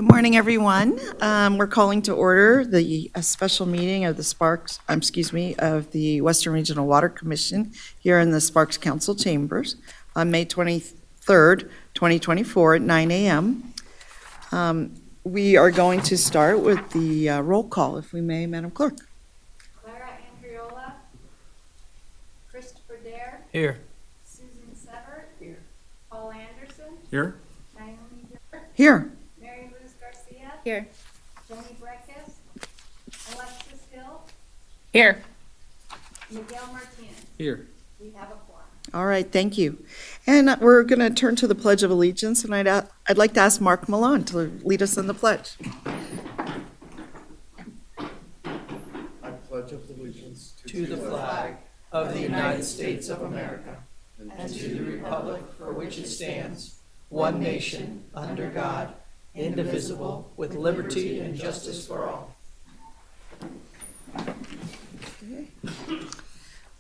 Good morning, everyone. We're calling to order a special meeting of the of the Western Regional Water Commission here in the Sparks Council Chambers on May 23rd, 2024 at 9 a.m. We are going to start with the roll call, if we may, Madam Clerk. Clara Andriola. Christopher Dare. Here. Susan Severt. Here. Paul Anderson. Here. Naomi Dare. Here. Mary Luz Garcia. Here. Jenny Breckes. Alexis Hill. Here. Miguel Martinez. Here. We have a quorum. All right, thank you. And we're going to turn to the Pledge of Allegiance, and I'd like to ask Mark Milan to lead us in the pledge. I pledge allegiance To the flag of the United States of America and to the republic for which it stands, one nation, under God, indivisible, with liberty and justice for all.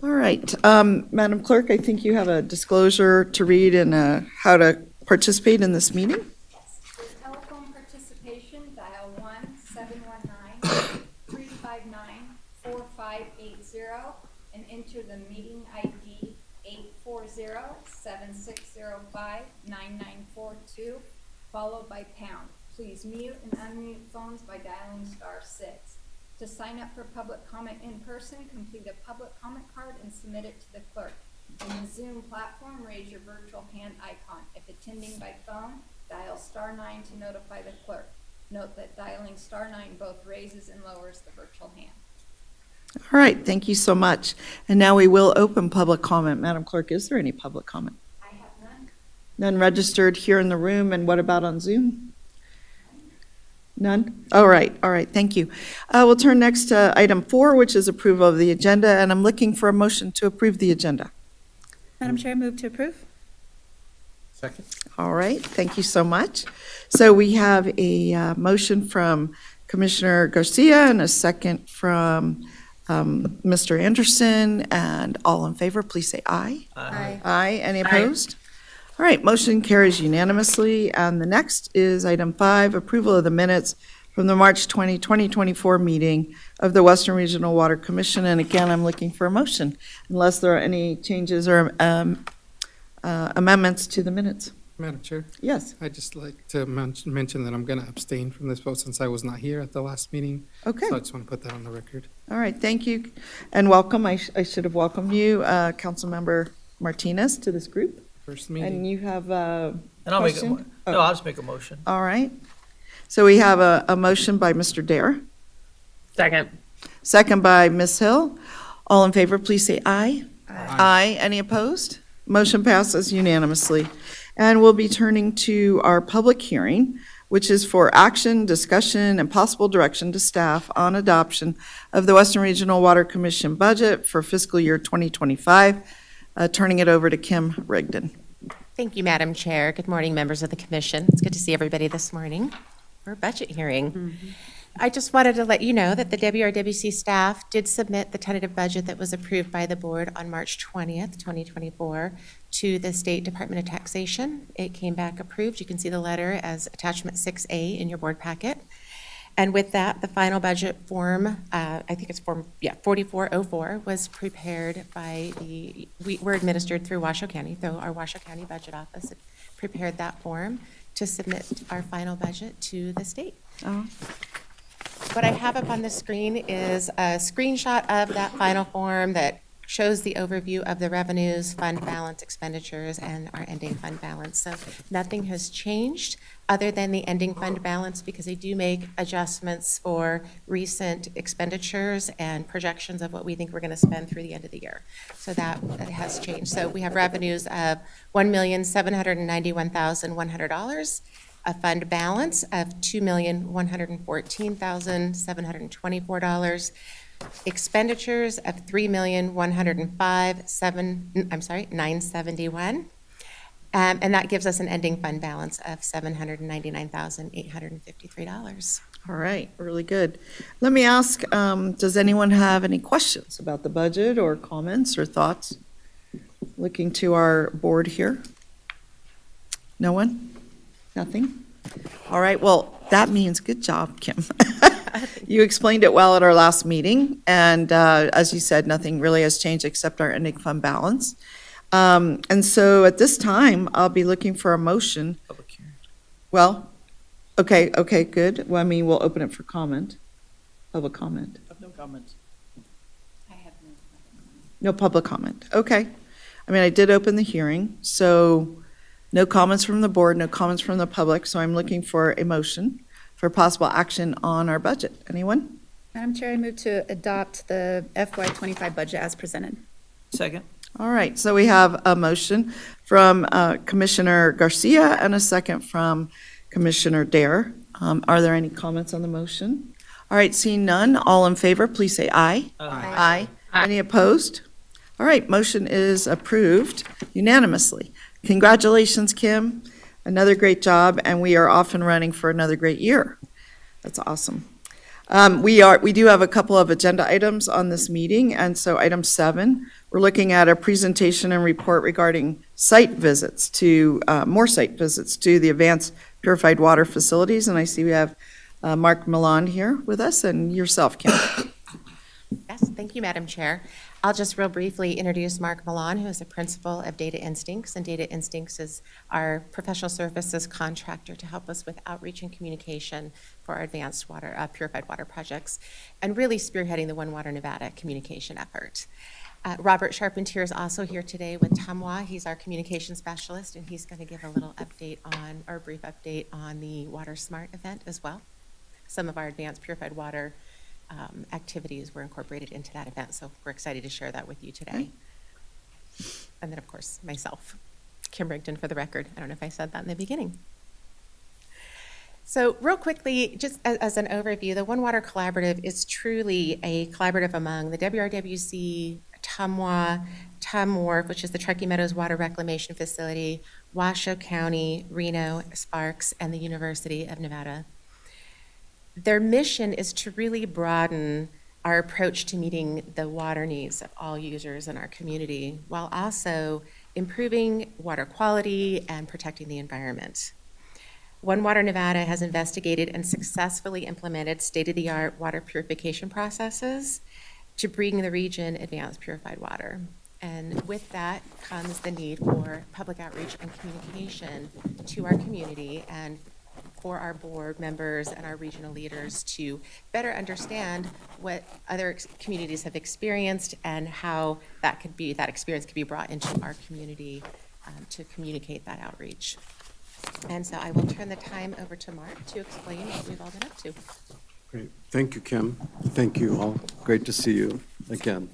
All right, Madam Clerk, I think you have a disclosure to read and how to participate in this meeting. Yes. For telephone participation, dial 1-719-359-4580 and enter the meeting ID 840-7605-9942, followed by pound. Please mute and unmute phones by dialing *6. To sign up for public comment in person, complete a public comment card and submit it to the clerk. In the Zoom platform, raise your virtual hand icon. If attending by phone, dial *9 to notify the clerk. Note that dialing *9 both raises and lowers the virtual hand. All right, thank you so much. And now we will open public comment. Madam Clerk, is there any public comment? I have none. None registered here in the room, and what about on Zoom? None? All right, thank you. We'll turn next to item 4, which is approval of the agenda, and I'm looking for a motion to approve the agenda. Madam Chair, move to approve. Second. All right, thank you so much. So we have a motion from Commissioner Garcia and a second from Mr. Anderson, and all in favor, please say aye. Aye. Aye. Any opposed? All right, motion carries unanimously. And the next is item 5, approval of the minutes from the March 20, 2024 meeting of the Western Regional Water Commission. And again, I'm looking for a motion, unless there are any changes or amendments to the minutes. Madam Chair, Yes, I'd just like to mention that I'm going to abstain from this vote since I was not here at the last meeting. okay. So I just want to put that on the record. All right, thank you. And welcome, I should have welcomed you, Councilmember Martinez, to this group. First And meeting. you have a And I'll make question? I'll just make a motion. All right. So we have a motion by Mr. Dare, Second. second by Ms. Hill. All in favor, please say aye. Aye. Any opposed? Motion passes unanimously. And we'll be turning to our public hearing, which is for action, discussion, and possible direction to staff on adoption of the Western Regional Water Commission budget for fiscal year 2025. Turning it over to Kim Rigdon. Thank you, Madam Chair. Good morning, members of the commission. It's good to see everybody this morning for a budget hearing. I just wanted to let you know that the WRWC staff did submit the tentative budget that was approved by the board on March 20th, 2024 to the State Department of Taxation. It came back approved. You can see the letter as attachment 6A in your board packet. And with that, the final budget form, I think it's form 4404, was prepared by we're administered through Washoe County, so our Washoe County Budget Office prepared that form to submit our final budget to the state. Oh. What I have up on the screen is a screenshot of that final form that shows the overview of the revenues, fund balance, expenditures, and our ending fund balance. So nothing has changed other than the ending fund balance, because they do make adjustments for recent expenditures and projections of what we think we're going to spend through the end of the year. So that has changed. So we have revenues of $1,791,100, a fund balance of $2,114,724, expenditures of $3,105,971, and that gives us an ending fund balance of $799,853. All right, really good. Let me ask, does anyone have any questions about the budget or comments or thoughts? Looking to our board here. No one? Nothing? All right, well, That means good job, Kim. You explained it well at our last meeting, and as you said, nothing really has changed except our ending fund balance. And so at this time, I'll be looking for a motion. Public hearing. Well, okay, good. Well, I mean, we'll open it for comment, public comment. I have no comments. I have no. No public comment, okay. I mean, I did open the hearing, so no comments from the board, no comments from the public, so I'm looking for a motion for possible action on our budget. Anyone? Madam Chair, I move to adopt the FY25 budget as presented. Second. All right, so we have a motion from Commissioner Garcia and a second from Commissioner Dare. Are there any comments on the motion? All right, seeing none, all in favor, please say aye. Aye. Any opposed? All right, motion is approved unanimously. Congratulations, Kim. Another great job, and we are off and running for another great year. That's awesome. We do have a couple of agenda items on this meeting, and so item 7, we're looking at a presentation and report regarding site visits to, more site visits to the advanced purified water facilities, and I see we have Mark Milan here with us, and yourself, Kim. Yes, thank you, Madam Chair. I'll just real briefly introduce Mark Milan, who is the principal of Data Instincts, and Data Instincts is our professional services contractor to help us with outreach and communication for our advanced water, purified water projects, and really spearheading the One Water Nevada communication effort. Robert Charpentier is also here today with Tamwa. He's our communication specialist, and he's going to give a little update on, or a brief update on the Water Smart event as well. Some of our advanced purified water activities were incorporated into that event, so we're excited to share that with you today. And then, of course, myself, Kim Rigdon, for the record. I don't know if I said that in the beginning. So real quickly, just as an overview, the One Water Collaborative is truly a collaborative among the WRWC, Tumwa, Tum Wharf, which is the Truckee Meadows Water Reclamation Facility, Washoe County, Reno, Sparks, and the University of Nevada. Their mission is to really broaden our approach to meeting the water needs of all users in our community, while also improving water quality and protecting the environment. One Water Nevada has investigated and successfully implemented state-of-the-art water purification processes to bring the region advanced purified water. And with that comes the need for public outreach and communication to our community and for our board members and our regional leaders to better understand what other communities have experienced and how that experience could be brought into our community to communicate that outreach. And so I will turn the time over to Mark to explain what we've all been up to. Great. Thank you, Kim. Thank you all. Great to see you again.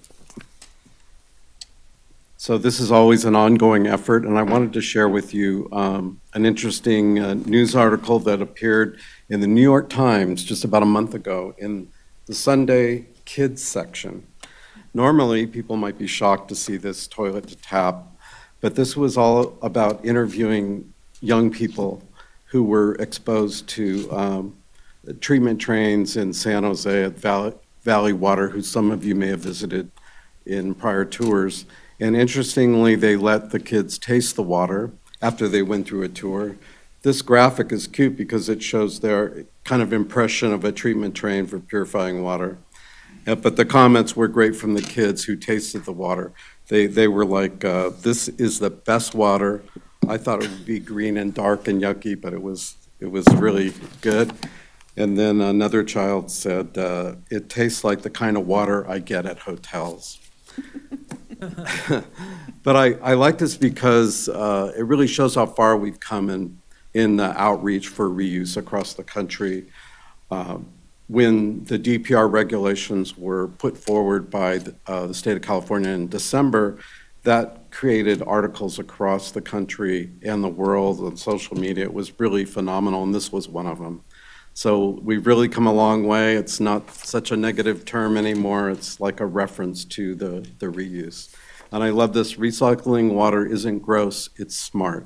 So this is always an ongoing effort, and I wanted to share with you an interesting news article that appeared in the New York Times just about a month ago in the Sunday Kids section. Normally, people might be shocked to see this toilet to tap, but this was all about interviewing young people who were exposed to treatment trains in San Jose at Valley Water, who some of you may have visited in prior tours. And interestingly, they let the kids taste the water after they went through a tour. This graphic is cute because it shows their kind of impression of a treatment train for purifying water. But the comments were great from the kids who tasted the water. They were like, this is the best water. I thought it would be green and dark and yucky, but it was really good. And then another child said, it tastes like the kind of water I get at hotels. But I like this because it really shows how far we've come in the outreach for reuse across the country. When the DPR regulations were put forward by the state of California in December, that created articles across the country and the world on social media. It was really phenomenal, and this was one of them. So we've really come a long way. It's not such a negative term anymore. It's like a reference to the reuse. And I love this, recycling water isn't gross, it's smart.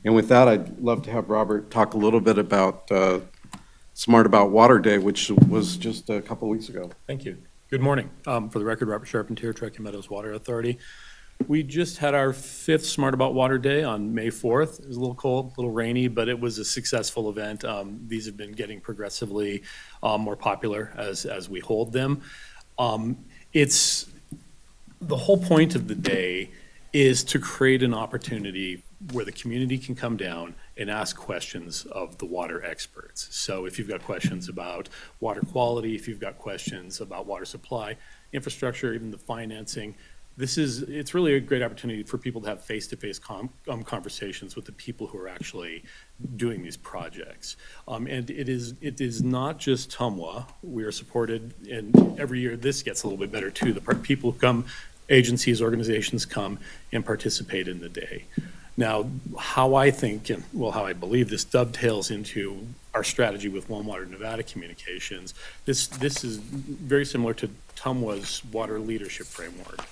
And with that, I'd love to have Robert talk a little bit about Smart About Water Day, which was just a couple weeks ago. Thank you. Good morning. For the record, Robert Charpentier, Truckee Meadows Water Authority. We just had our 5th Smart About Water Day on May 4th. It was a little cold, a little rainy, but it was a successful event. These have been getting progressively more popular as we hold them. It's, the whole point of the day is to create an opportunity where the community can come down and ask questions of the water experts. So if you've got questions about water quality, if you've got questions about water supply, infrastructure, even the financing, it's really a great opportunity for people to have face-to-face conversations with the people who are actually doing these projects. And it is not just Tumwa. We are supported, and every year this gets a little bit better too. The people who come, agencies, organizations come and participate in the day. Now, how I think, and well, how I believe this dovetails into our strategy with One Water Nevada Communications, this is very similar to Tumwa's water leadership framework.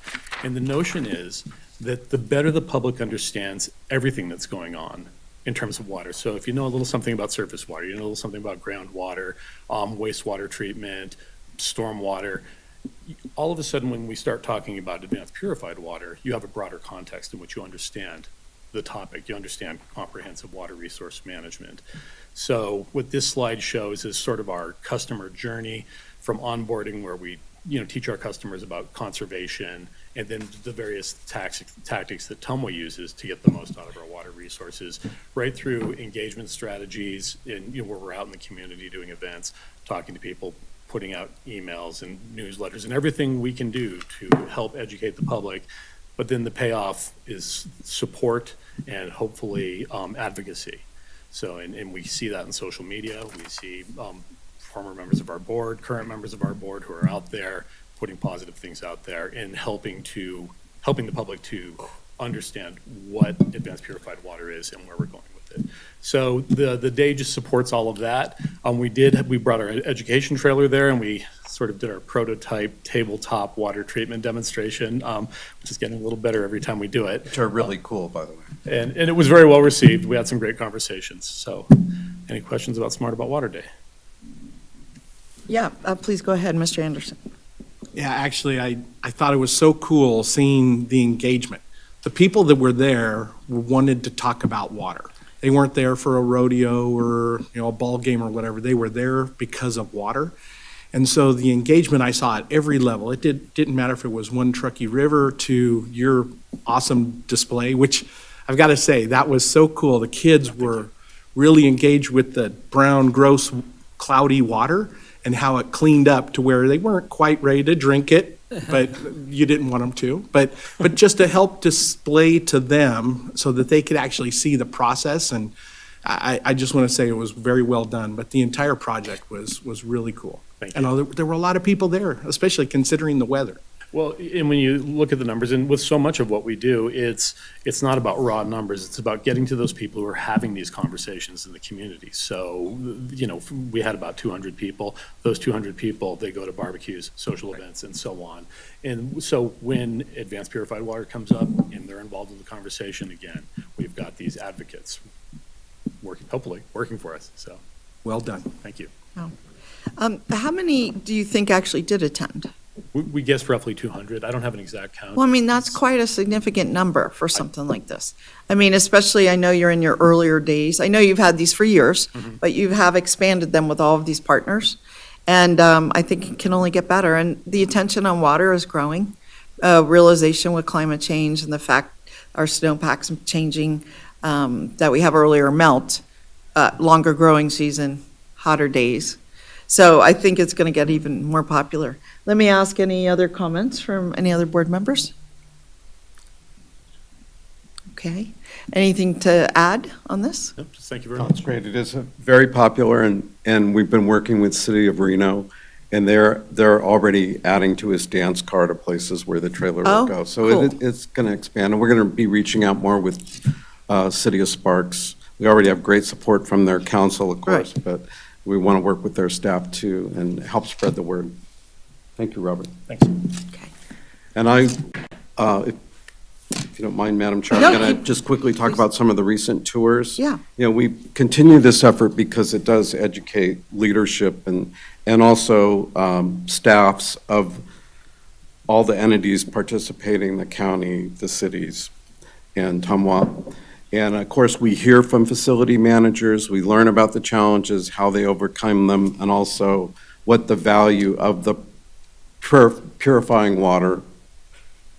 And the notion is that the better the public understands everything that's going on in terms of water. So if you know a little something about surface water, you know a little something about groundwater, wastewater treatment, stormwater, all of a sudden when we start talking about advanced purified water, you have a broader context in which you understand the topic, you understand comprehensive water resource management. So what this slide shows is sort of our customer journey from onboarding, where we teach our customers about conservation, and then the various tactics that Tumwa uses to get the most out of our water resources, right through engagement strategies and where we're out in the community doing events, talking to people, putting out emails and newsletters and everything we can do to help educate the public. But then the payoff is support and hopefully advocacy. So, and we see that in social media. We see former members of our board, current members of our board who are out there putting positive things out there and helping the public to understand what advanced purified water is and where we're going with it. So the day just supports all of that. We brought our education trailer there, and we sort of did our prototype tabletop water treatment demonstration, which is getting a little better every time we do it. Which are really cool, by the way. And it was very well received. We had some great conversations. So any questions about Smart About Water Day? Yeah, please go ahead, Mr. Anderson. Yeah, actually, I thought it was so cool seeing the engagement. The people that were there wanted to talk about water. They weren't there for a rodeo or, a ball game or whatever. They were there because of water. And so the engagement I saw at every level, it didn't matter if it was One Truckee River to your awesome display, which I've got to say, that was so cool. The kids were really engaged with the brown, gross, cloudy water and how it cleaned up to where they weren't quite ready to drink it, but you didn't want them to. But just to help display to them so that they could actually see the process. And I just want to say it was very well done, but the entire project was really cool. Thank you. And there were a lot of people there, especially considering the weather. Well, and when you look at the numbers, and with so much of what we do, it's not about raw numbers. It's about getting to those people who are having these conversations in the community. So, we had about 200 people. Those 200 people, they go to barbecues, social events, and so on. And so when advanced purified water comes up and they're involved in the conversation again, we've got these advocates hopefully working for us. So, Well done. thank you. How many do you think actually did attend? We guessed roughly 200. I don't have an exact count. Well, I mean, that's quite a significant number for something like this. I mean, especially, I know you're in your earlier days. I know you've had these for years, but you have expanded them with all of these partners. And I think it can only get better. And the attention on water is growing. Realization with climate change and the fact our snowpack's changing, that we have earlier melt, longer growing season, hotter days. So I think it's going to get even more popular. Let me ask any other comments from any other board members? Okay. Anything to add on this? Yep, just thank you very No, much. it's great. It is very popular, and we've been working with City of Reno, and they're already adding to his dance card of places where the trailer will Oh, go. So cool. it's going to expand, and we're going to be reaching out more with City of Sparks. We already have great support from their council, of course, but we want to work with their staff too and help spread the word. Thank you, Robert. Thanks. Okay. And if you don't mind, Madam Chair, No, I'm going to keep- just quickly talk about some of the recent tours. Yeah. We continue this effort because it does educate leadership and also staffs of all the entities participating, the county, the cities, and Tumwa. And of course, we hear from facility managers, we learn about the challenges, how they overcome them, and also what the value of the purifying water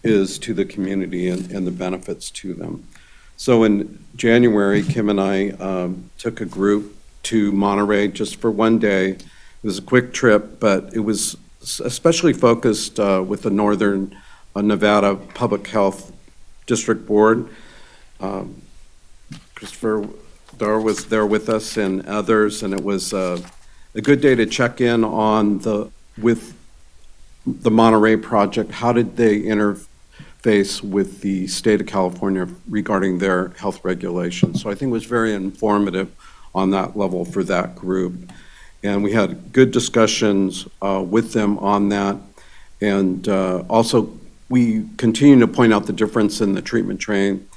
is to the community and the benefits to them. So in January, Kim and I took a group to Monterey just for one day. It was a quick trip, but it was especially focused with the Northern Nevada Public Health District Board. Christopher Dar was there with us and others, and it was a good day to check in on with the Monterey project. How did they interface with the state of California regarding their health regulations? So I think it was very informative on that level for that group. And we had good discussions with them on that. And also, we continue to point out the difference in the treatment train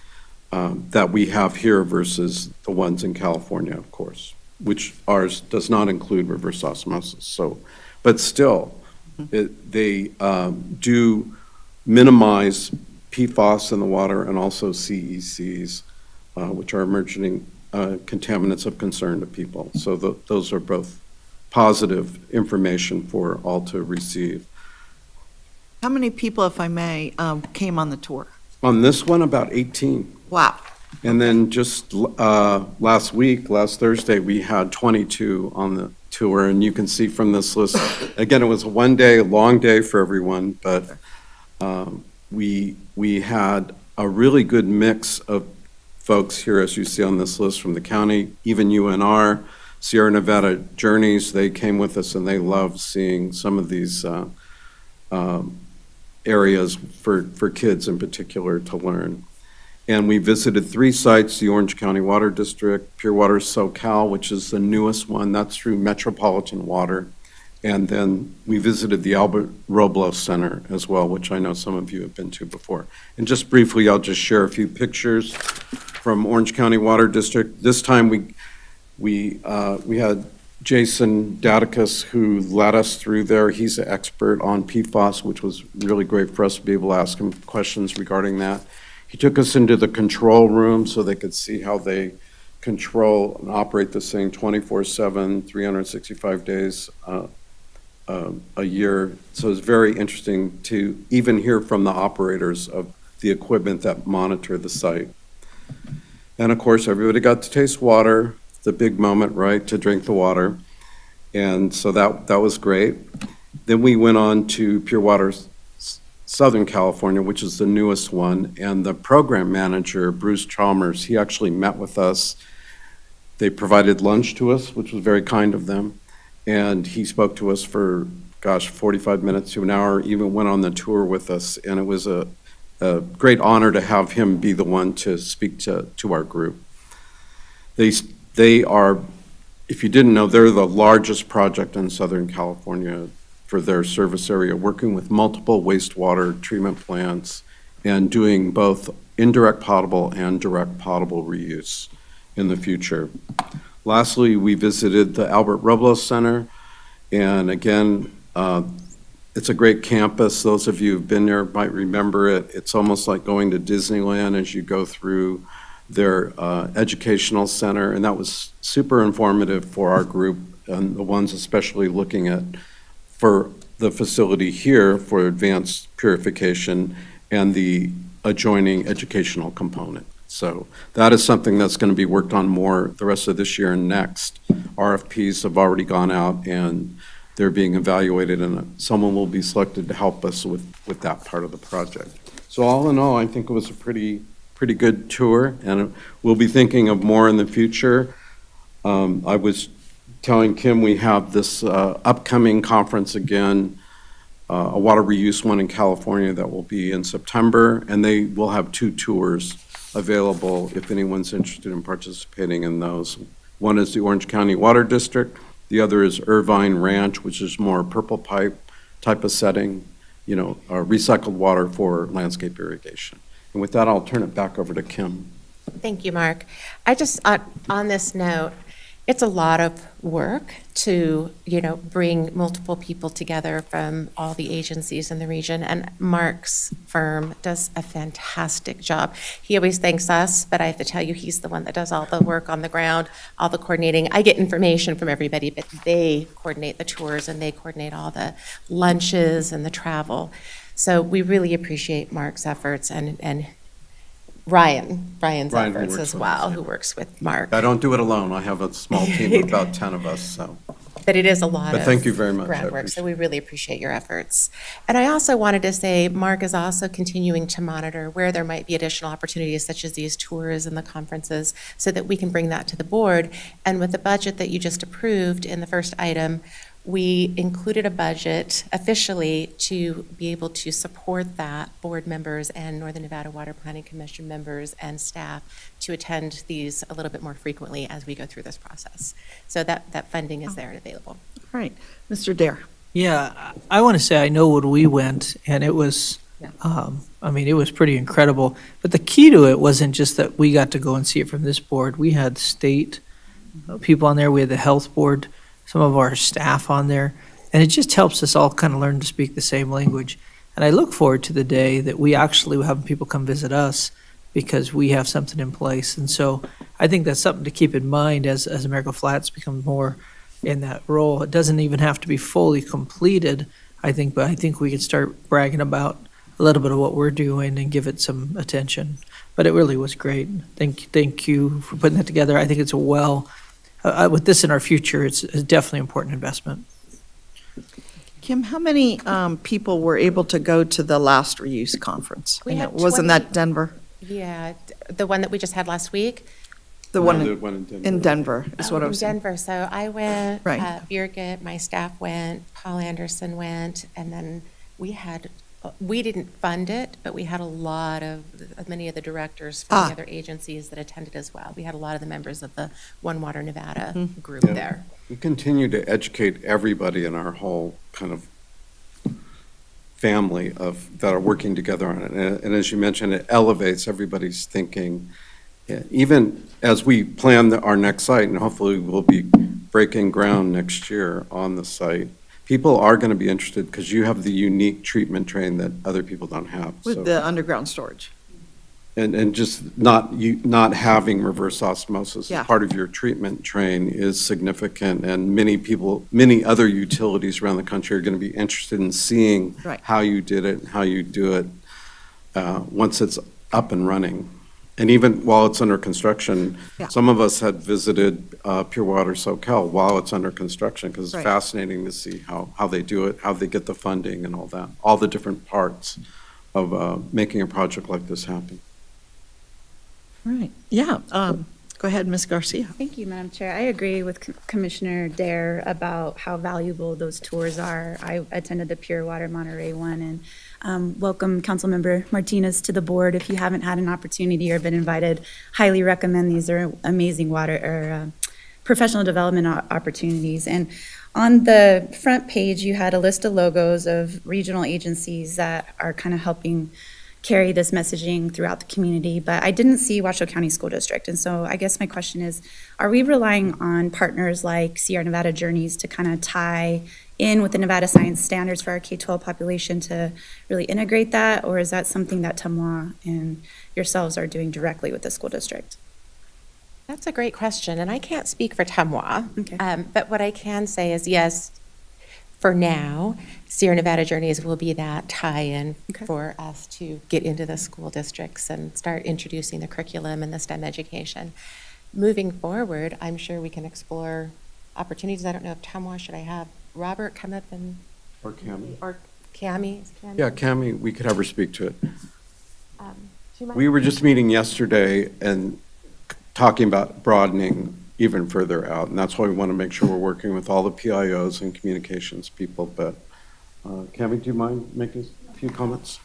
that we have here versus the ones in California, of course, which ours does not include reverse osmosis. So, but still, they do minimize PFAS in the water and also CECs, which are emerging contaminants of concern to people. So those are both positive information for all to receive. How many people, if I may, came on the tour? On this one, about 18. Wow. And then just last Thursday, we had 22 on the tour, and you can see from this list, again, it was a one-day, long day for everyone, but we had a really good mix of folks here, as you see on this list, from the county, even UNR, Sierra Nevada Journeys. They came with us, and they loved seeing some of these areas for kids in particular to learn. And we visited 3 sites, the Orange County Water District, Pure Water SoCal, which is the newest one, that's through Metropolitan Water. And then we visited the Albert Robles Center as well, which I know some of you have been to before. And just briefly, I'll just share a few pictures from Orange County Water District. This time we had Jason Dadicus, who led us through there. He's an expert on PFAS, which was really great for us to be able to ask him questions regarding that. He took us into the control room so they could see how they control and operate this thing 24/7, 365 days a year. So it's very interesting to even hear from the operators of the equipment that monitor the site. And of course, everybody got to taste water, the big moment, right, to drink the water. And so that was great. Then we went on to Pure Water Southern California, which is the newest one, and the program manager, Bruce Chalmers, he actually met with us. They provided lunch to us, which was very kind of them, and he spoke to us for, 45 minutes to an hour, even went on the tour with us, and it was a great honor to have him be the one to speak to our group. They are, if you didn't know, they're the largest project in Southern California for their service area, working with multiple wastewater treatment plants and doing both indirect potable and direct potable reuse in the future. Lastly, we visited the Albert Robles Center, and again, it's a great campus. Those of you who've been there might remember it. It's almost like going to Disneyland as you go through their educational center, and that was super informative for our group and the ones especially looking at for the facility here for advanced purification and the adjoining educational component. So that is something that's going to be worked on more the rest of this year and next. RFPs have already gone out and they're being evaluated, and someone will be selected to help us with that part of the project. So all in all, I think it was a pretty good tour, and we'll be thinking of more in the future. I was telling Kim we have this upcoming conference again, a water reuse one in California that will be in September, and they will have 2 tours available if anyone's interested in participating in those. One is the Orange County Water District, the other is Irvine Ranch, which is more purple pipe type of setting, recycled water for landscape irrigation. And with that, I'll turn it back over to Kim. Thank you, Mark. I just, on this note, It's a lot of work to, bring multiple people together from all the agencies in the region, and Mark's firm does a fantastic job. He always thanks us, but I have to tell you, he's the one that does all the work on the ground, all the coordinating. I get information from everybody, but they coordinate the tours and they coordinate all the lunches and the travel. So we really appreciate Mark's efforts and Ryan's Ryan, who efforts works as with well, us, who works with Mark. I don't do it alone. I have a small team of about 10 of us, so. But it is a lot But of thank you very much. I groundwork, so appreciate we really appreciate your efforts. And I also wanted to say, Mark is also continuing to monitor where there might be additional opportunities such as these tours and the conferences, so that we can bring that to the board. And with the budget that you just approved in the first item, we included a budget officially to be able to support that, board members and Northern Nevada Water Planning Commission members and staff to attend these a little bit more frequently as we go through this process. So that funding is there and available. All right, Mr. Dare. Yeah, I want to say I know when we went, and it was, it was pretty incredible. But the key to it wasn't just that we got to go and see it from this board. We had state people on there. We had the health board, some of our staff on there, and it just helps us all kind of learn to speak the same language. And I look forward to the day that we actually will have people come visit us because we have something in place. And so I think that's something to keep in mind as America Flats becomes more in that role. It doesn't even have to be fully completed, I think, but I think we can start bragging about a little bit of what we're doing and give it some attention. But it really was great. Thank you for putting that together. I think it's with this in our future, it's definitely an important investment. Kim, how many people were able to go to the last reuse conference? We had Wasn't 20 that Denver? Yeah, the one that we just had last week. The one The one in Denver. in Denver is what I In was saying. Denver, so I went, Right. Birgit, my staff went, Paul Anderson went, and then we didn't fund it, but we had many of the directors from the other agencies that attended as well. We had a lot of the members of the One Water Nevada group Yeah. there. We continue to educate everybody in our whole kind of family that are working together on it. And as you mentioned, it elevates everybody's thinking. Yeah, even as we plan our next site, and hopefully we'll be breaking ground next year on the site, people are going to be interested because you have the unique treatment train that other people don't have. With So- the underground storage. And just not having reverse osmosis Yeah. as part of your treatment train is significant, and many other utilities around the country are going to be interested in seeing Right. how you did it, and how you do it once it's up and running. And even while it's under construction, Yeah. some of us had visited Pure Water SoCal while it's under construction, because it's Right. fascinating to see how they do it, how they get the funding and all that, all the different parts of making a project like this happen. Right, yeah. Go ahead, Ms. Garcia. Thank you, Madam Chair. I agree with Commissioner Dare about how valuable those tours are. I attended the Pure Water Monterey one, and welcome Councilmember Martinez to the board. If you haven't had an opportunity or been invited, highly recommend. These are amazing professional development opportunities. And on the front page, you had a list of logos of regional agencies that are kind of helping carry this messaging throughout the community, but I didn't see Washoe County School District. And so I guess my question is, are we relying on partners like Sierra Nevada Journeys to kind of tie in with the Nevada Science Standards for our K-12 population to really integrate that? Or is that something that Tamoa and yourselves are doing directly with the school district? That's a great question, and I can't speak for Tamoa. Okay. But what I can say is, yes, for now, Sierra Nevada Journeys will be that tie-in Okay. for us to get into the school districts and start introducing the curriculum and the STEM education. Moving forward, I'm sure we can explore opportunities. I don't know if Tamoa, should I have Robert come up and, Or Cami? or Cami? Is Cami? Yeah, Cami, we could have her speak to it. Do you mind? We were just meeting yesterday and talking about broadening even further out, and that's why we want to make sure we're working with all the PIOs and communications people. But Cami, do you mind making a few comments?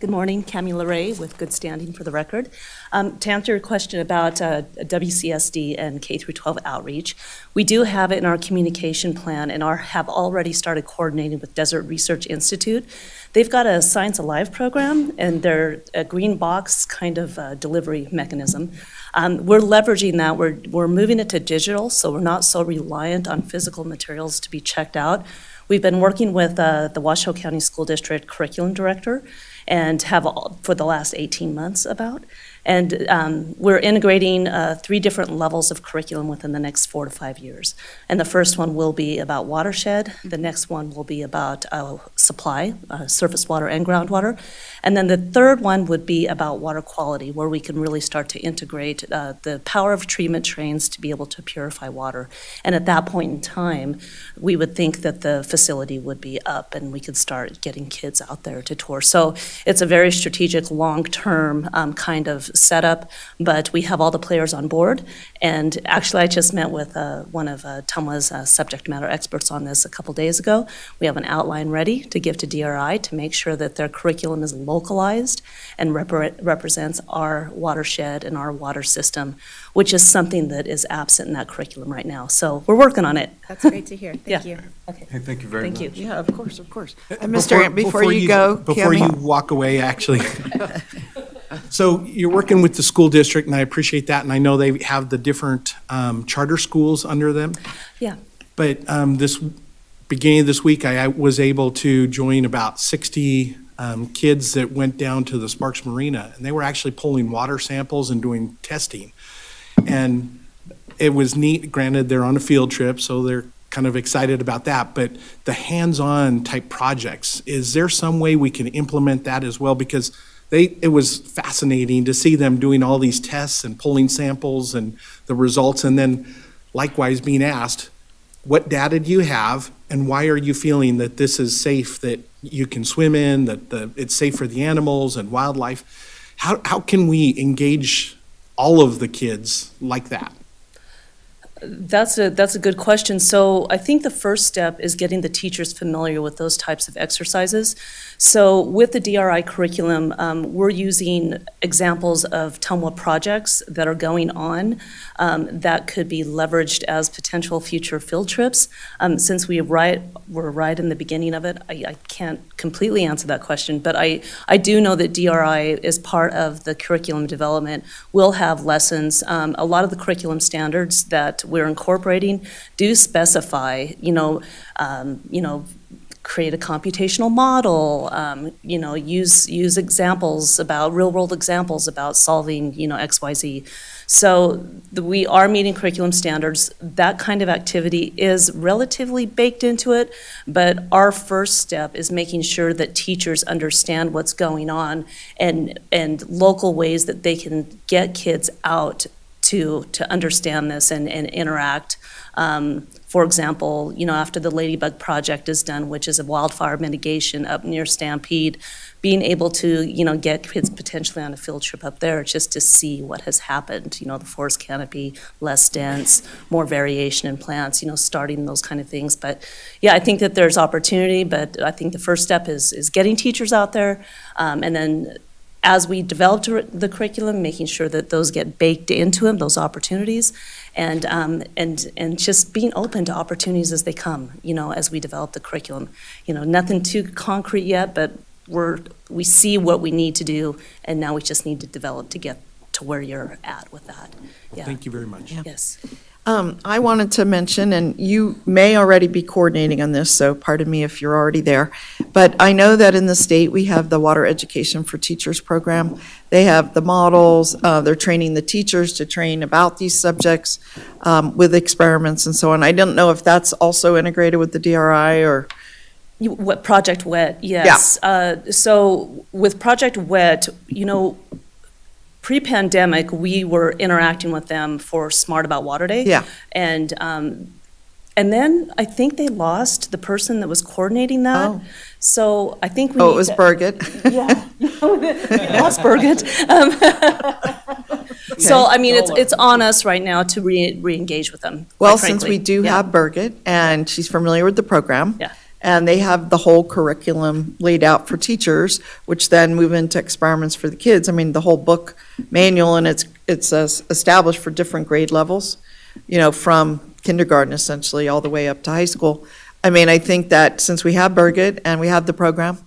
Good Good morning, Cami LaRae with Good Standing for the Record. To answer your question about WCSD and K through 12 outreach, we do have it in our communication plan and have already started coordinating with Desert Research Institute. They've got a Science Alive program, and they're a green box kind of delivery mechanism. We're leveraging that. We're moving it to digital, so we're not so reliant on physical materials to be checked out. We've been working with the Washoe County School District Curriculum Director and have for the last 18 months about. And we're integrating 3 different levels of curriculum within the next 4 to 5 years. And the first one will be about watershed. The next one will be about supply, surface water and groundwater. And then the third one would be about water quality, where we can really start to integrate the power of treatment trains to be able to purify water. And at that point in time, we would think that the facility would be up and we could start getting kids out there to tour. So it's a very strategic, long-term kind of setup, but we have all the players on board. And actually, I just met with one of Tumwa's subject matter experts on this a couple days ago. We have an outline ready to give to DRI to make sure that their curriculum is localized and represents our watershed and our water system, which is something that is absent in that curriculum right now. So we're working on it. That's great to hear. Thank Yeah. you. Okay. Hey, thank you very much. Thank you. Yeah, of course, of course. And Mr. Ant, before you go, Before you Cami? walk away, actually. So you're working with the school district, and I appreciate that, and I know they have the different charter schools under them. Yeah. But beginning of this week, I was able to join about 60 kids that went down to the Sparks Marina, and they were actually pulling water samples and doing testing. And it was neat. Granted, they're on a field trip, so they're kind of excited about that. But the hands-on type projects, is there some way we can implement that as well? Because it was fascinating to see them doing all these tests and pulling samples and the results, and then likewise being asked, what data do you have, and why are you feeling that this is safe, that you can swim in, that it's safe for the animals and wildlife? How can we engage all of the kids like that? That's a good question. So I think the first step is getting the teachers familiar with those types of exercises. So with the DRI curriculum, we're using examples of Tumwa projects that are going on that could be leveraged as potential future field trips. Since we're right in the beginning of it, I can't completely answer that question, but I do know that DRI is part of the curriculum development. We'll have lessons. A lot of the curriculum standards that we're incorporating do specify, create a computational model, use examples about, real-world examples about solving, XYZ. So we are meeting curriculum standards. That kind of activity is relatively baked into it, but our first step is making sure that teachers understand what's going on and local ways that they can get kids out to understand this and interact. For example, after the Ladybug Project is done, which is a wildfire mitigation up near Stampede, being able to, get kids potentially on a field trip up there just to see what has happened, the forest canopy, less dense, more variation in plants, starting those kind of things. But yeah, I think that there's opportunity, but I think the first step is getting teachers out there, and then as we develop the curriculum, making sure that those get baked into them, those opportunities, and just being open to opportunities as they come, as we develop the curriculum. Nothing too concrete yet, but we see what we need to do, and now we just need to develop to get to where you're at with that. Yeah. Thank you very much. Yes. I wanted to mention, and you may already be coordinating on this, so pardon me if you're already there, but I know that in the state, we have the Water Education for Teachers program. They have the models, they're training the teachers to train about these subjects with experiments and so on. I don't know if that's also integrated with the DRI or... What Project WET, yes. So with Project WET, pre-pandemic, we were interacting with them for Smart About Water Day. Yeah. And then I think they lost the person that was coordinating that. Oh. So I think we Oh, need it was to- Birgit. Yeah. Lost Birgit. So, I mean, it's on us right now to re-engage with them, Well, quite since we frankly. do Yeah. have Birgit, and she's familiar with the program. Yeah. And they have the whole curriculum laid out for teachers, which then move into experiments for the kids. I mean, the whole book manual, and it's established for different grade levels, from kindergarten essentially all the way up to high school. I mean, I think that since we have Burgett and we have the program,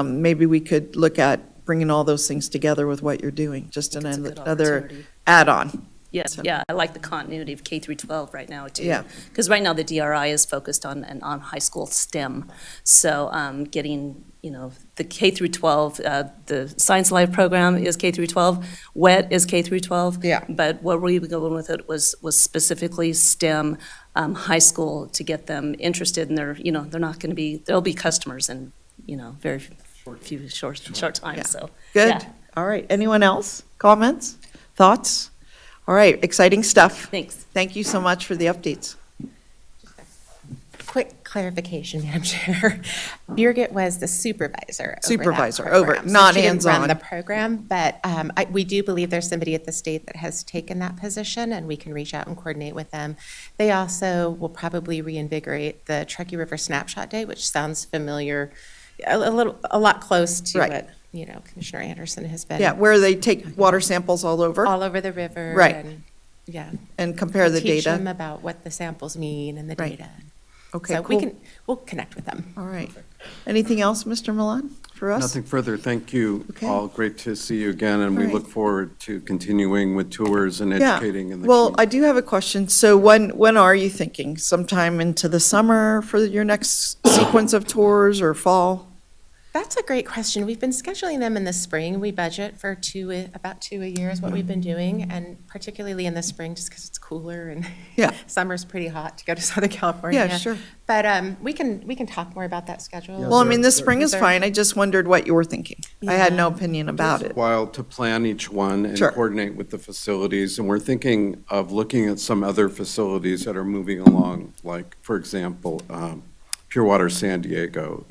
maybe we could look at bringing all those things together with what you're doing, just It's a good another opportunity. add-on. Yes, yeah, I like the continuity of K through 12 right now, too. Yeah. Because right now, the DRI is focused on high school STEM. So getting, the K through 12, the Science Live program is K through 12, WET is K through 12. Yeah. But what we were going with it was specifically STEM, high school, to get them interested, and they're not going to be, they'll be customers in, very short time, Yeah. so. Good. yeah. All right. Anyone else? Comments? Thoughts? All right. Exciting stuff. Thanks. Thank you so much for the updates. Quick clarification, Madam Chair. Birgit was the supervisor Supervisor, over that program. not So she didn't run hands-on. the program, but we do believe there's somebody at the state that has taken that position, and we can reach out and coordinate with them. They also will probably reinvigorate the Truckee River Snapshot Day, which sounds familiar, a lot close to Right. what, Commissioner Anderson has been. Yeah, where they take water samples all over All over the river. Right. And, yeah. and compare the Teach them data. about what the samples mean and the Right. data. Okay, So cool. we'll connect with them. All right. Anything else, Mr. Milan, for us? Nothing further. Thank you Okay. all. Great to see you again, and we All right. look forward to continuing with tours and Yeah. educating in the Well, community. I do have a question. So when are you thinking? Sometime into the summer for your next sequence of tours, or fall? That's a great question. We've been scheduling them in the spring. We budget for about two a year is what we've been doing, and particularly in the spring, just because it's cooler and Yeah. summer's pretty hot to go to Southern California. Yeah, sure. But we can talk more about that schedule. Well, I mean, the spring is Is there- fine. I just wondered what you were thinking. I had no Yeah. opinion about it. While to plan each one and Sure. coordinate with the facilities, and we're thinking of looking at some other facilities that are moving along, like, for example, Pure Water San Diego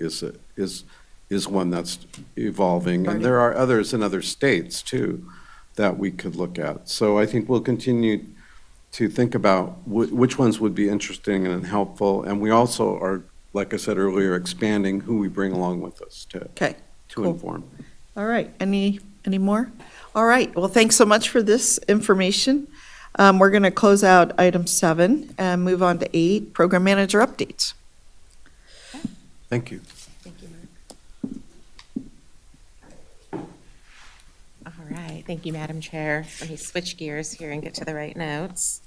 is one that's evolving, and there are others in other states, too, that we could look at. So I think we'll continue to think about which ones would be interesting and helpful, and we also are, like I said earlier, expanding who we bring along with us Okay. to cool. inform. All right. Any more? All right. Well, thanks so much for this information. We're going to close out item 7 and move on to 8, program manager updates. Thank you. Thank you, Mark. All right, thank you, Madam Chair. Let me switch gears here and get to the right notes.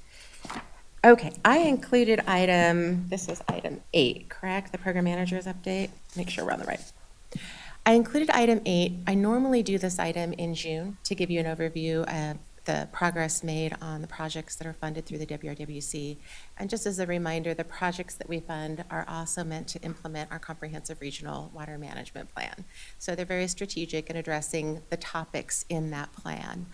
Okay, I included this is item 8, correct? The program manager's update? Make sure we're on the right. I included item 8. I normally do this item in June to give you an overview of the progress made on the projects that are funded through the WRWC. And just as a reminder, the projects that we fund are also meant to implement our comprehensive regional water management plan. So they're very strategic in addressing the topics in that plan.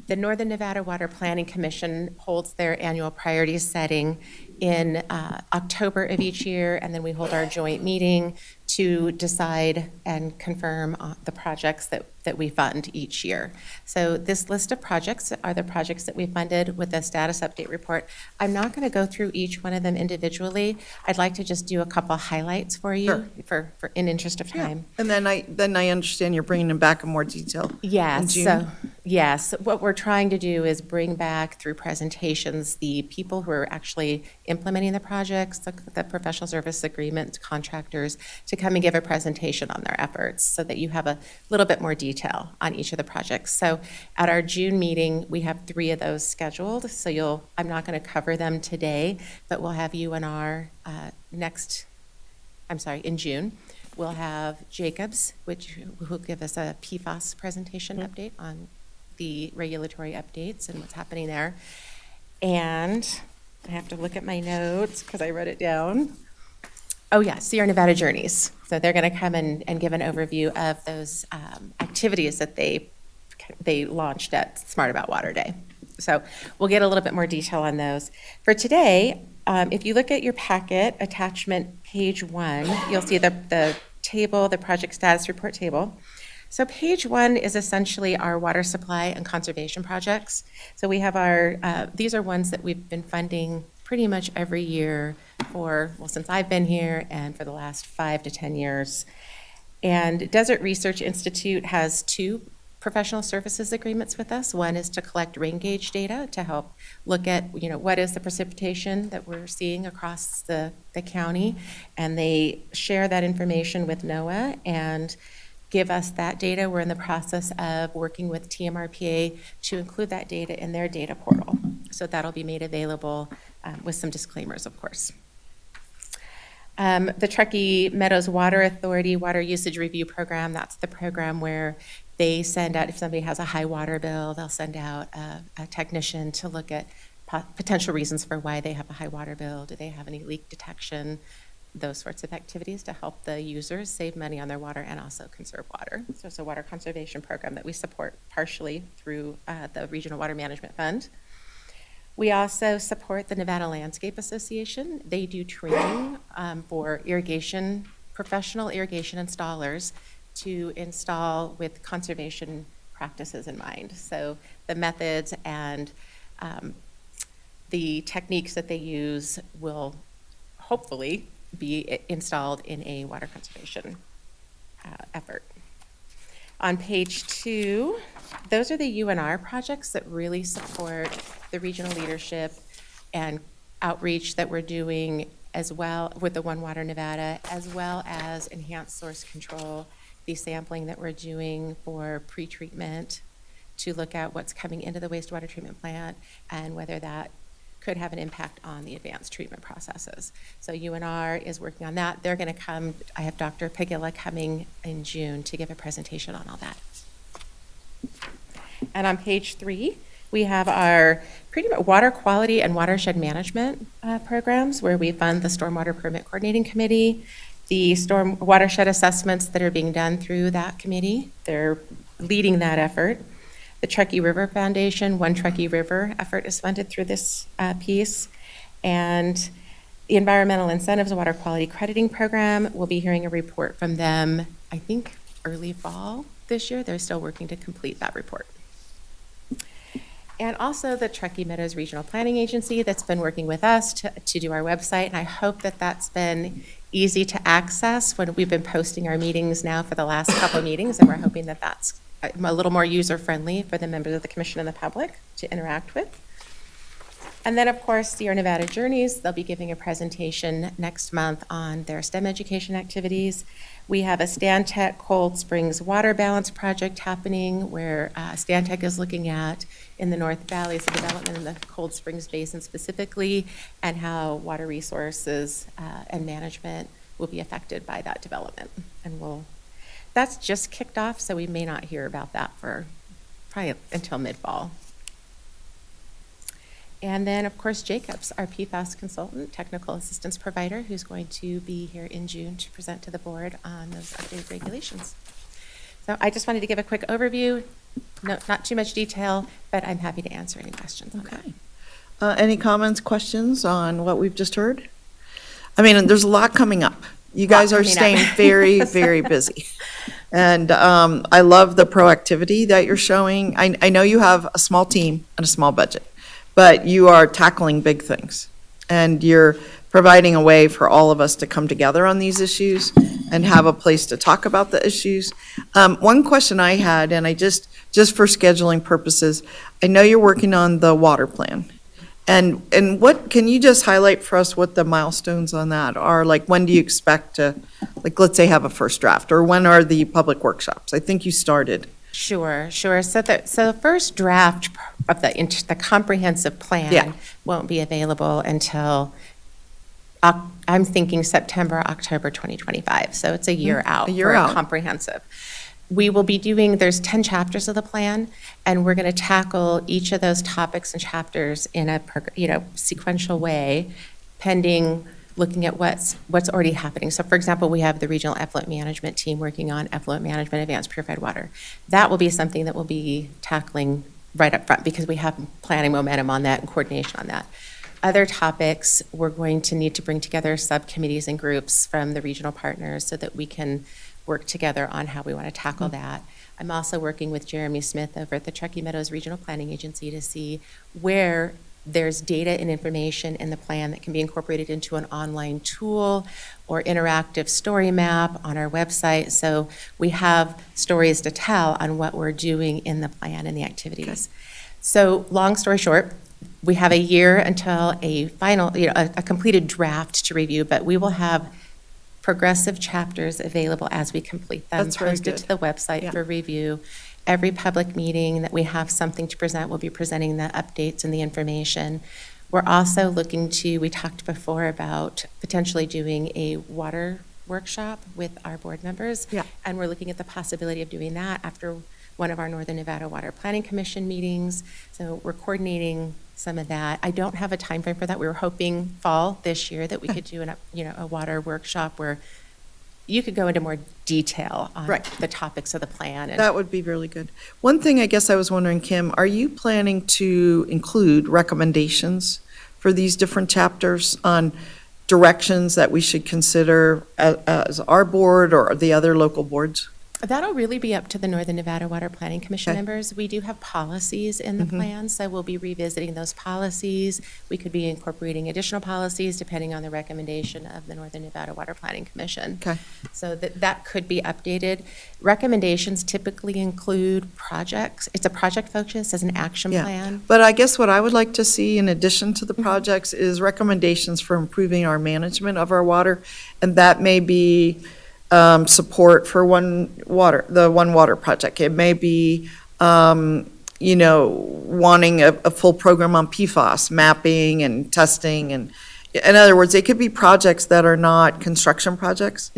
The Northern Nevada Water Planning Commission holds their annual priority setting in October of each year, and then we hold our joint meeting to decide and confirm the projects that we fund each year. So this list of projects are the projects that we funded with a status update report. I'm not going to go through each one of them individually. I'd like to just do a couple highlights for you for in interest of time. And then I understand you're bringing them back in more detail. in Yes, June. so, yes, what we're trying to do is bring back through presentations the people who are actually implementing the projects, the professional service agreement contractors, to come and give a presentation on their efforts so that you have a little bit more detail on each of the projects. So at our June meeting, we have 3 of those scheduled, so I'm not going to cover them today, but we'll have UNR in June. We'll have Jacobs, which will give us a PFAS presentation update on the regulatory updates and what's happening there. And I have to look at my notes because I wrote it down. Oh, yeah, Sierra Nevada Journeys. So they're going to come and give an overview of those activities that they launched at Smart About Water Day. So we'll get a little bit more detail on those. For today, if you look at your packet, attachment page 1, you'll see the table, the project status report table. So page 1 is essentially our water supply and conservation projects. So we have these are ones that we've been funding pretty much every year since I've been here and for the last 5 to 10 years. And Desert Research Institute has 2 professional services agreements with us. One is to collect rain gauge data to help look at, what is the precipitation that we're seeing across the county. And they share that information with NOAA and give us that data. We're in the process of working with TMRPA to include that data in their data portal. So that'll be made available with some disclaimers, of course. The Truckee Meadows Water Authority Water Usage Review Program, that's the program where they send out, if somebody has a high water bill, they'll send out a technician to look at potential reasons for why they have a high water bill. Do they have any leak detection? Those sorts of activities to help the users save money on their water and also conserve water. So it's a water conservation program that we support partially through the Regional Water Management Fund. We also support the Nevada Landscape Association. They do training for professional irrigation installers to install with conservation practices in mind. So the methods and the techniques that they use will hopefully be installed in a water conservation effort. On page 2, those are the UNR projects that really support the regional leadership and outreach that we're doing as well with the One Water Nevada, as well as enhanced source control, the sampling that we're doing for pretreatment to look at what's coming into the wastewater treatment plant and whether that could have an impact on the advanced treatment processes. So UNR is working on that. They're going to come, I have Dr. Pagilla coming in June to give a presentation on all that. And on page 3, we have our pretty much water quality and watershed management programs where we fund the Stormwater Permit Coordinating Committee, the storm watershed assessments that are being done through that committee. They're leading that effort. The Truckee River Foundation, One Truckee River effort is funded through this piece. And the Environmental Incentives Water Quality Crediting Program, we'll be hearing a report from them, I think, early fall this year. They're still working to complete that report. And also the Truckee Meadows Regional Planning Agency that's been working with us to do our website. And I hope that that's been easy to access when we've been posting our meetings now for the last couple of meetings. And we're hoping that that's a little more user-friendly for the members of the commission and the public to interact with. And then, of course, Sierra Nevada Journeys, they'll be giving a presentation next month on their STEM education activities. We have a Stantec Cold Springs Water Balance Project happening where Stantec is looking at, in the North Valley, the development in the Cold Springs Basin specifically, and how water resources and management will be affected by that development. And that's just kicked off, so we may not hear about that for probably until mid-fall. And then, of course, Jacobs, our PFAS consultant, technical assistance provider, who's going to be here in June to present to the board on those updated regulations. So I just wanted to give a quick overview, not too much detail, but I'm happy to answer any questions on that. Any comments, questions on what we've just heard? I mean, there's a lot coming up. You guys are staying very, very busy. And I love the proactivity that you're showing. I know you have a small team and a small budget, but you are tackling big things. And you're providing a way for all of us to come together on these issues and have a place to talk about the issues. One question I had, and I just for scheduling purposes, I know you're working on the water plan. And what, can you just highlight for us what the milestones on that are? Like, when do you expect to, like, let's say, have a first draft? Or when are the public workshops? I think you started. Sure. So the first draft of the comprehensive plan won't be available until, I'm thinking September, October 2025. So it's a year out for a comprehensive. We will be doing, there's 10 chapters of the plan, and we're going to tackle each of those topics and chapters in a sequential way, pending looking at what's already happening. So for example, we have the regional effluent management team working on effluent management, advanced purified water. That will be something that we'll be tackling right up front because we have planning momentum on that and coordination on that. Other topics, we're going to need to bring together subcommittees and groups from the regional partners so that we can work together on how we want to tackle that. I'm also working with Jeremy Smith over at the Truckee Meadows Regional Planning Agency to see where There's data and information in the plan that can be incorporated into an online tool or interactive story map on our website. So we have stories to tell on what we're doing in the plan and the activities. So long story short, we have a year until a final, a completed draft to review, but we will have progressive chapters available as we complete them. That's very Posted to good. the website Yeah. for review. Every public meeting that we have something to present, we'll be presenting the updates and the information. We're also looking to, we talked before about potentially doing a water workshop with our board members. Yeah. And we're looking at the possibility of doing that after one of our Northern Nevada Water Planning Commission meetings. So we're coordinating some of that. I don't have a time frame for that. We were hoping fall this year that we could do a water workshop where you could go into more detail on Right. the topics of the plan. And That would be really good. One thing I guess I was wondering, Kim, are you planning to include recommendations for these different chapters on directions that we should consider as our board or the other local boards? That'll really be up to the Northern Nevada Water Planning Commission Okay. members. We do have policies in the plan, so we'll be revisiting those policies. We could be incorporating additional policies depending on the recommendation of the Northern Nevada Water Planning Commission. Okay. So that could be updated. Recommendations typically include projects. It's a project focus as an action Yeah. plan. But I guess what I would like to see in addition to the projects is recommendations for improving our management of our water. And that may be support for the One Water project. It may be, wanting a full program on PFAS, mapping and testing. And in other words, it could be projects that are not construction projects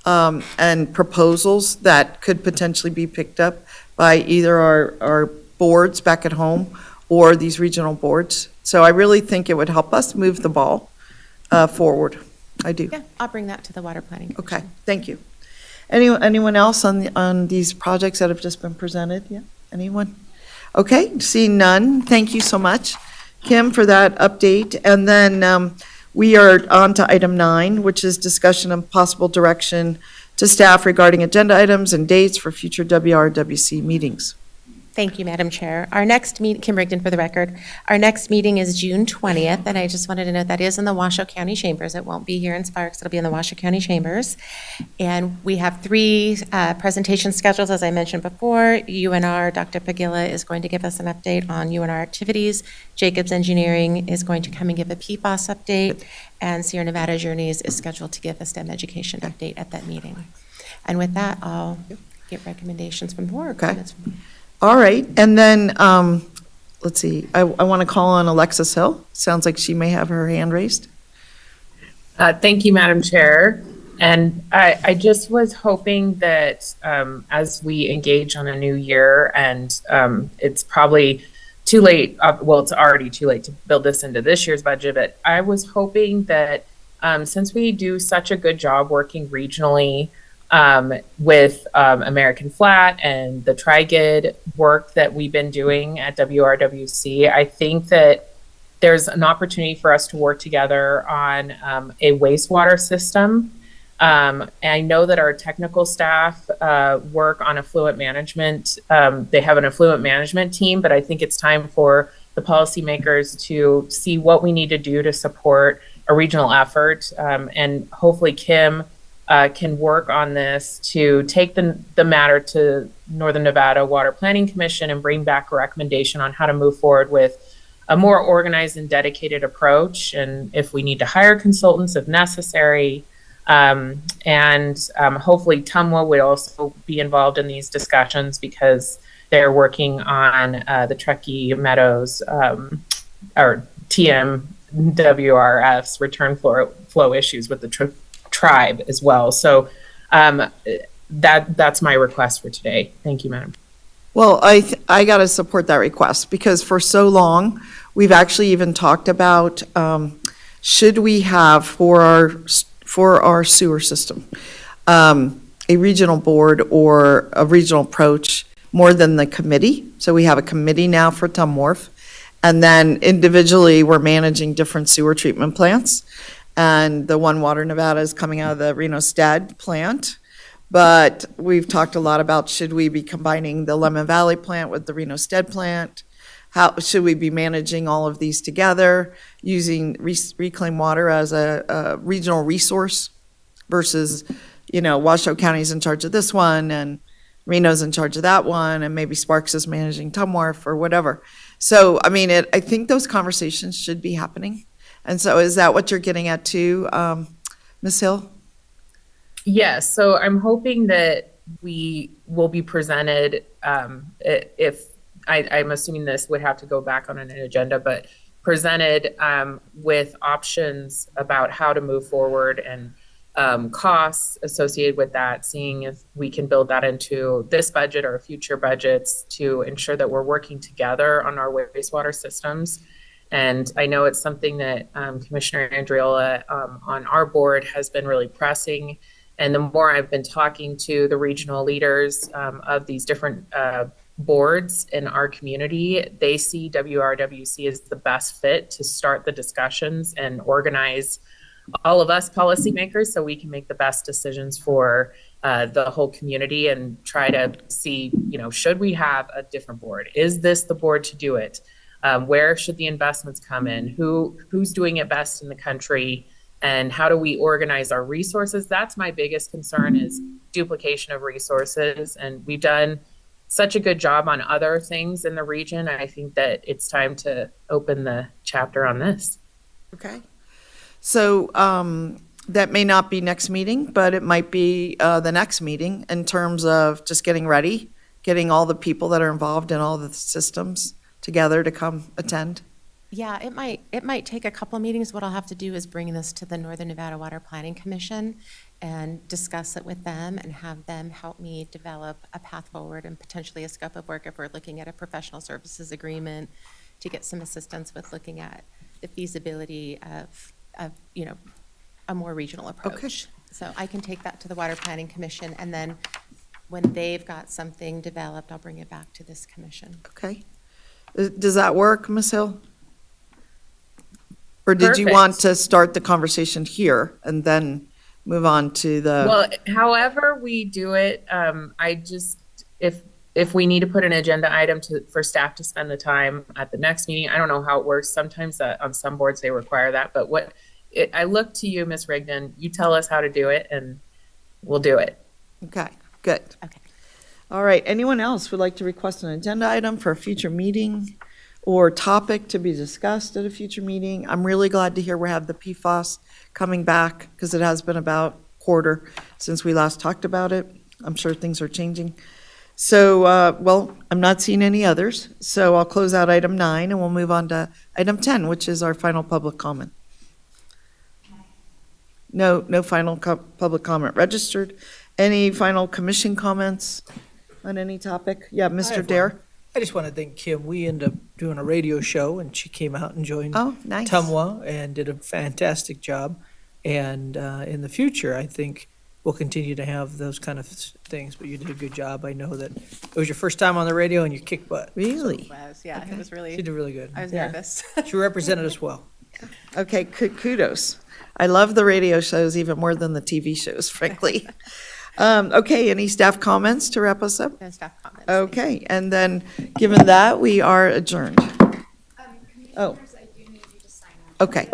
and proposals that could potentially be picked up by either our boards back at home or these regional boards. So I really think it would help us move the ball forward. I do. Yeah, I'll bring that to the Water Planning Commission. Okay, thank you. Anyone else on these projects that have just been presented? Yeah, anyone? Okay, seeing none, thank you so much, Kim, for that update. And then we are on to item 9, which is discussion of possible direction to staff regarding agenda items and dates for future WRWC meetings. Thank you, Madam Chair. Our next meeting, Kim Rigdon for the record, our next meeting is June 20th, and I just wanted to note that is in the Washoe County Chambers. It won't be here in Sparks, it'll be in the Washoe County Chambers. And we have 3 presentation schedules, as I mentioned before. UNR, Dr. Pagilla is going to give us an update on UNR activities. Jacobs Engineering is going to come and give a PFAS update, and Sierra Nevada Journeys is scheduled to give a STEM education update at that meeting. And with that, I'll get recommendations from the board. Okay. comments from the board. All right, and then, let's see, I want to call on Alexis Hill. Sounds like she may have her hand raised. Thank you, Madam Chair. And I just was hoping that as we engage on a new year, and it's probably too late, well, it's already too late to build this into this year's budget, but I was hoping that since we do such a good job working regionally with American Flat and the Tri-Gid work that we've been doing at WRWC, I think that there's an opportunity for us to work together on a wastewater system. And I know that our technical staff work on affluent management. They have an affluent management team, but I think it's time for the policymakers to see what we need to do to support a regional effort. And hopefully Kim can work on this to take the matter to Northern Nevada Water Planning Commission and bring back a recommendation on how to move forward with a more organized and dedicated approach. And if we need to hire consultants if necessary, and hopefully TUMWA would also be involved in these discussions because they're working on the Truckee Meadows or TMWRF's return flow issues with the tribe as well. So that's my request for today. Thank you, Madam. Well, I got to support that request because for so long, we've actually even talked about should we have for our sewer system a regional board or a regional approach more than the committee. So we have a committee now for Tumwharf, and then individually we're managing different sewer treatment plants. And the One Water Nevada is coming out of the Reno Stead plant. But we've talked a lot about should we be combining the Lemon Valley plant with the Reno Stead plant. How, should we be managing all of these together, using reclaimed water as a regional resource versus, Washoe County's in charge of this one, and Reno's in charge of that one, and maybe Sparks is managing Tumwharf or whatever. So, I mean, I think those conversations should be happening. And so is that what you're getting at too, Ms. Hill? Yes, so I'm hoping that we will be presented, if, I'm assuming this would have to go back on an agenda, but presented with options about how to move forward and costs associated with that, seeing if we can build that into this budget or future budgets to ensure that we're working together on our wastewater systems. And I know it's something that Commissioner Andriola on our board has been really pressing. And the more I've been talking to the regional leaders of these different boards in our community, they see WRWC as the best fit to start the discussions and organize all of us policymakers so we can make the best decisions for the whole community and try to see, should we have a different board? Is this the board to do it? Where should the investments come in? Who's doing it best in the country? And how do we organize our resources? That's my biggest concern, is duplication of resources. And we've done such a good job on other things in the region. I think that it's time to open the chapter on this. Okay. So that may not be next meeting, but it might be the next meeting in terms of just getting ready, getting all the people that are involved in all the systems together to come attend. Yeah, it might take a couple meetings. What I'll have to do is bring this to the Northern Nevada Water Planning Commission and discuss it with them and have them help me develop a path forward and potentially a scope of work if we're looking at a professional services agreement to get some assistance with looking at the feasibility of a more regional approach. Okay. So I can take that to the Water Planning Commission, and then when they've got something developed, I'll bring it back to this commission. Okay. Does that work, Ms. Hill? Or did you Perfect. want to start the conversation here and then move on to the? Well, however we do it, I just, if we need to put an agenda item for staff to spend the time at the next meeting, I don't know how it works. Sometimes on some boards they require that, but I look to you, Ms. Rigdon. You tell us how to do it and we'll do it. Okay, good. Okay. All right, anyone else would like to request an agenda item for a future meeting or topic to be discussed at a future meeting? I'm really glad to hear we have the PFAS coming back, because it has been about a quarter since we last talked about it. I'm sure things are changing. So, well, I'm not seeing any others, so I'll close out item 9 and we'll move on to item 10, which is our final public comment. No final public comment registered. Any final commission comments on any topic? Yeah, Mr. Dare? I just want to thank Kim. We ended up doing a radio show, and she came out and joined Oh, nice. Tumwa and did a fantastic job. And in the future, I think we'll continue to have those kind of things, but you did a good job. I know that it was your first time on the radio and you kicked butt. Really? Yeah, it was She really, did really good. I was Yeah. nervous. She represented us well. Okay, kudos. I love the radio shows even more than the TV shows, frankly. Okay, any staff comments to wrap us up? No staff comments. Okay, and then, given that, we are adjourned. Commissioners, I do need you to sign up. Okay.